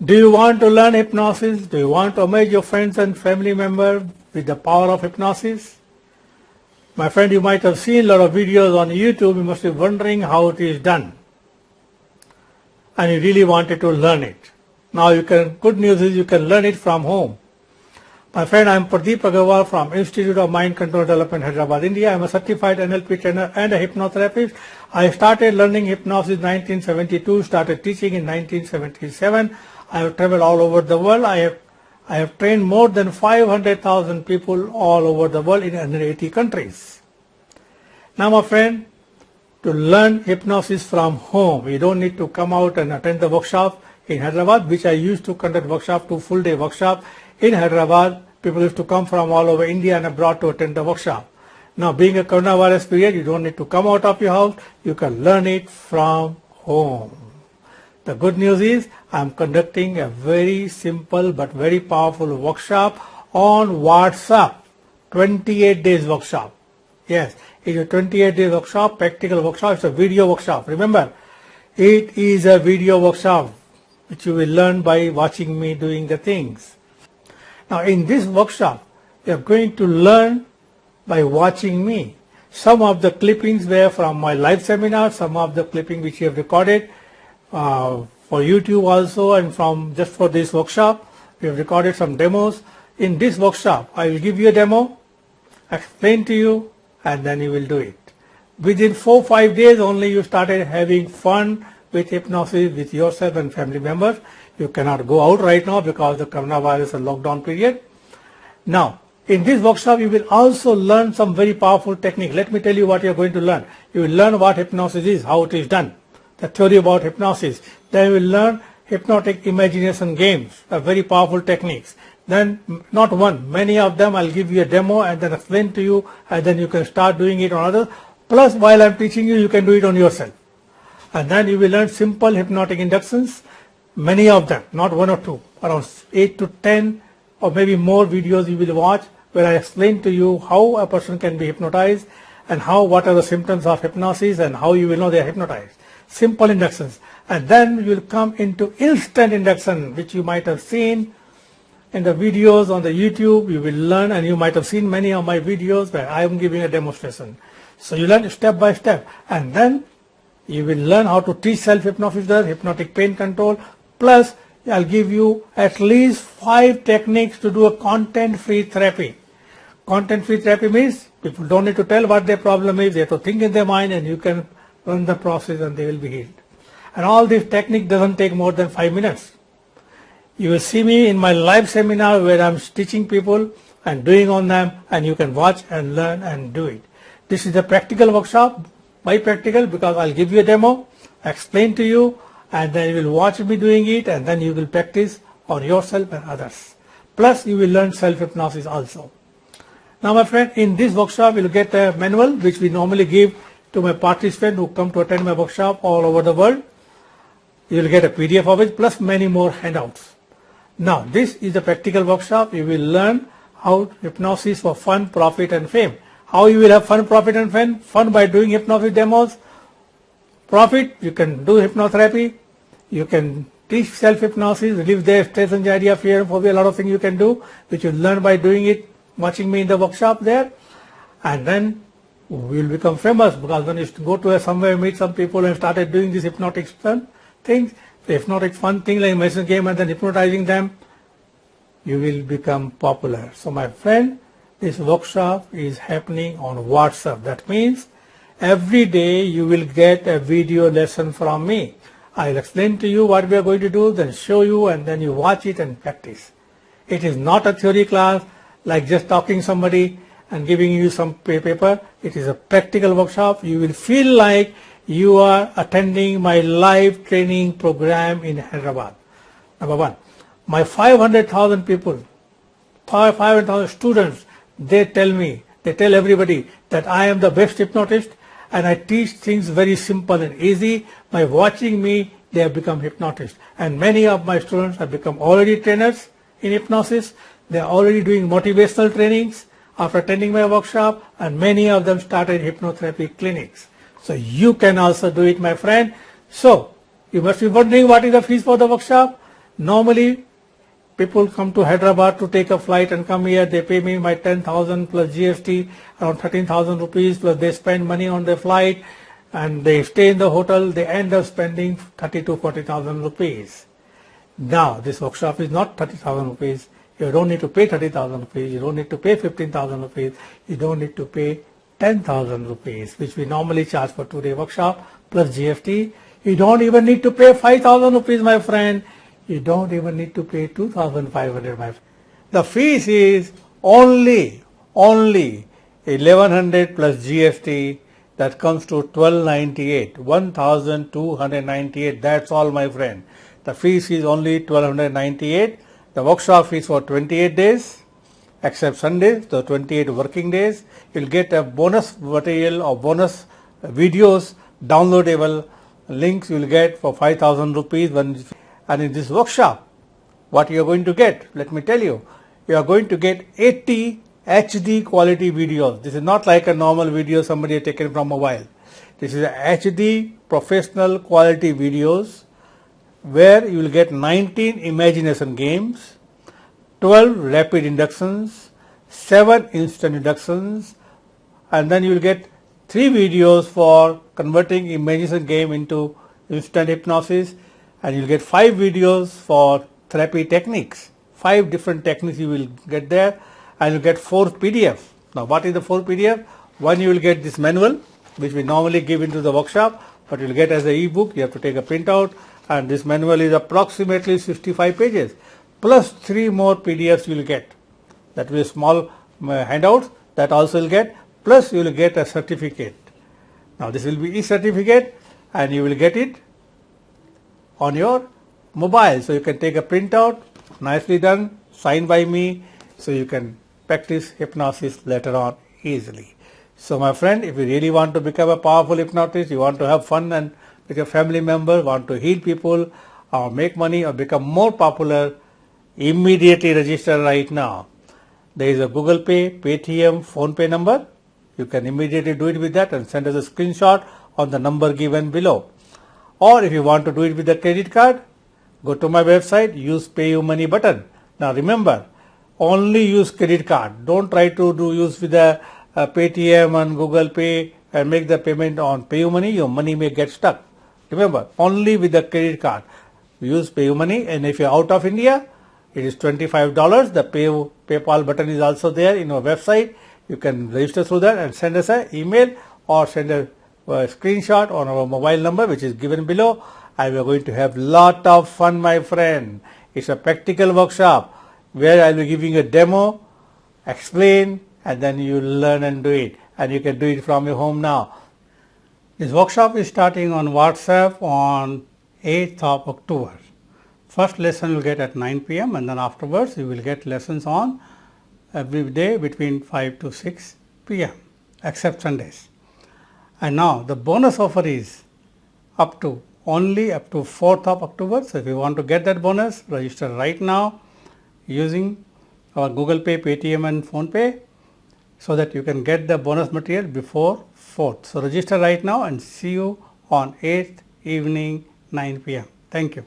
Do you want to learn hypnosis? Do you want to amaze your friends and family members with the power of hypnosis? My friend, you might have seen a lot of videos on YouTube. You must be wondering how it is done. And you really wanted to learn it. Now good news is you can learn it from home. My friend, I am Pradeep Agarwal from Institute of Mind Control Development, Hyderabad, India. I am a certified NLP trainer and a hypnotherapist. I started learning hypnosis in 1972, started teaching in 1977. I have traveled all over the world. I have trained more than 500,000 people all over the world in 180 countries. Now, my friend, to learn hypnosis from home, you don't need to come out and attend the workshop in Hyderabad, which I used to conduct workshop, 2 full-day workshop in Hyderabad. People used to come from all over India and abroad to attend the workshop. Now, being a coronavirus period, you don't need to come out of your house. You can learn it from home. The good news is I am conducting a very simple but very powerful workshop on WhatsApp. 28 days workshop. Yes, it's a 28 days workshop, practical workshop. It's a video workshop. Remember, it is a video workshop which you will learn by watching me doing the things. Now, in this workshop, you are going to learn by watching me. Some of the clippings were from my live seminar, some of the clipping which you have recorded for YouTube also, and from just for this workshop, we have recorded some demos. In this workshop, I will give you a demo, explain to you, and then you will do it. Within 4-5 days only, you started having fun with hypnosis with yourself and family members. You cannot go out right now because the coronavirus and lockdown period. Now, in this workshop, you will also learn some very powerful technique. Let me tell you what you are going to learn. You will learn what hypnosis is, how it is done, the theory about hypnosis. Then you will learn hypnotic imagination games, very powerful techniques. Then, not one, many of them I'll give you a demo and then explain to you, and then you can start doing it on others. Plus, while I'm teaching you, you can do it on yourself. And then you will learn simple hypnotic inductions, many of them, not 1 or 2, around 8 to 10 or maybe more videos you will watch where I explain to you how a person can be hypnotized and what are the symptoms of hypnosis and how you will know they are hypnotized. Simple inductions. And then you will come into instant induction, which you might have seen in the videos on the YouTube. You will learn, and you might have seen many of my videos where I am giving a demonstration. So you learn step by step, and then you will learn how to teach self-hypnosis, hypnotic pain control, plus I'll give you at least 5 techniques to do a content-free therapy. Content-free therapy means people don't need to tell what their problem is, they have to think in their mind and you can run the process and they will be healed. And all this technique doesn't take more than 5 minutes. You will see me in my live seminar where I'm teaching people and doing on them, and you can watch and learn and do it. This is a practical workshop. Why practical? Because I'll give you a demo, explain to you, and then you will watch me doing it, and then you will practice on yourself and others. Plus, you will learn self-hypnosis also. Now, my friend, in this workshop, you will get a manual which we normally give to my participants who come to attend my workshop all over the world. You will get a PDF of it, plus many more handouts. Now, this is a practical workshop. You will learn how hypnosis for fun, profit, and fame. How you will have fun, profit, and fame? Fun by doing hypnosis demos. Profit, you can do hypnotherapy. You can teach self-hypnosis, relieve their stress, anxiety, fear, and phobia. A lot of things you can do, which you learn by doing it, watching me in the workshop there. And then we will become famous, because when you go to somewhere, meet some people and started doing these hypnotic fun things, the hypnotic fun thing like imagination game, and then hypnotizing them, you will become popular. So my friend, this workshop is happening on WhatsApp. That means every day you will get a video lesson from me. I'll explain to you what we are going to do, then show you, and then you watch it and practice. It is not a theory class like just talking somebody and giving you some paper. It is a practical workshop. You will feel like you are attending my live training program in Hyderabad. Number 1, my 500,000 people, 500,000 students, they tell everybody that I am the best hypnotist and I teach things very simple and easy. By watching me, they have become hypnotists. And many of my students have become already trainers in hypnosis. They are already doing motivational trainings after attending my workshop, and many of them started hypnotherapy clinics. So you can also do it, my friend. So you must be wondering what is the fees for the workshop. Normally, people come to Hyderabad to take a flight and come here. They pay me my 10,000 plus GST, around 13,000 rupees, plus they spend money on their flight and they stay in the hotel. They end up spending 30 to 40,000 rupees. Now, this workshop is not 30,000 rupees. You don't need to pay 30,000 rupees. You don't need to pay 15,000 rupees. You don't need to pay 10,000 rupees, which we normally charge for 2-day workshop plus GST. You don't even need to pay 5,000 rupees, my friend. You don't even need to pay 2,500, my friend. The fees is only 1100 plus GST. That comes to 1298, 1,298. That's all, my friend. The fees is only 1,298. The workshop fees for 28 days, except Sundays, the 28 working days. You'll get a bonus material or bonus videos, downloadable links you'll get for 5,000 rupees. And in this workshop, what you are going to get, let me tell you, you are going to get 80 HD quality videos. This is not like a normal video somebody has taken from mobile. This is a HD professional quality videos where you will get 19 imagination games, 12 rapid inductions, 7 instant inductions, and then you will get 3 videos for converting imagination game into instant hypnosis, and you will get 5 videos for therapy techniques. 5 different techniques you will get there, and you get 4 PDF. Now what is the 4 PDF? One, you will get this manual which we normally give into the workshop, but you will get as an e-book. You have to take a printout, and this manual is approximately 65 pages plus 3 more PDFs you will get. That will be small handouts that also will get, plus you will get a certificate. Now this will be e-certificate and you will get it on your mobile, so you can take a printout, nicely done, signed by me, so you can practice hypnosis later on easily. So my friend, if you really want to become a powerful hypnotist, you want to have fun and with your family member, want to heal people or make money or become more popular, immediately register right now. There is a Google Pay, Paytm, PhonePe number. You can immediately do it with that and send us a screenshot on the number given below. Or if you want to do it with a credit card, go to my website, use PayUmoney button. Now remember, only use credit card. Don't try to use with a Paytm and Google Pay and make the payment on PayUmoney. Your money may get stuck. Remember, only with the credit card. Use PayUmoney, and if you're out of India, it is $25. The PayPal button is also there in our website. You can register through that and send us an email or send a screenshot on our mobile number which is given below, and we are going to have lot of fun, my friend. It's a practical workshop where I will be giving a demo, explain, and then you learn and do it, and you can do it from your home now. This workshop is starting on WhatsApp on 8th of October. First lesson you will get at 9 p.m. and then afterwards you will get lessons on every day between 5 to 6 p.m. except Sundays. And now the bonus offer is only up to 4th of October. So if you want to get that bonus, register right now using our Google Pay, Paytm and PhonePe so that you can get the bonus material before 4th. So register right now and see you on 8th evening 9 p.m. Thank you.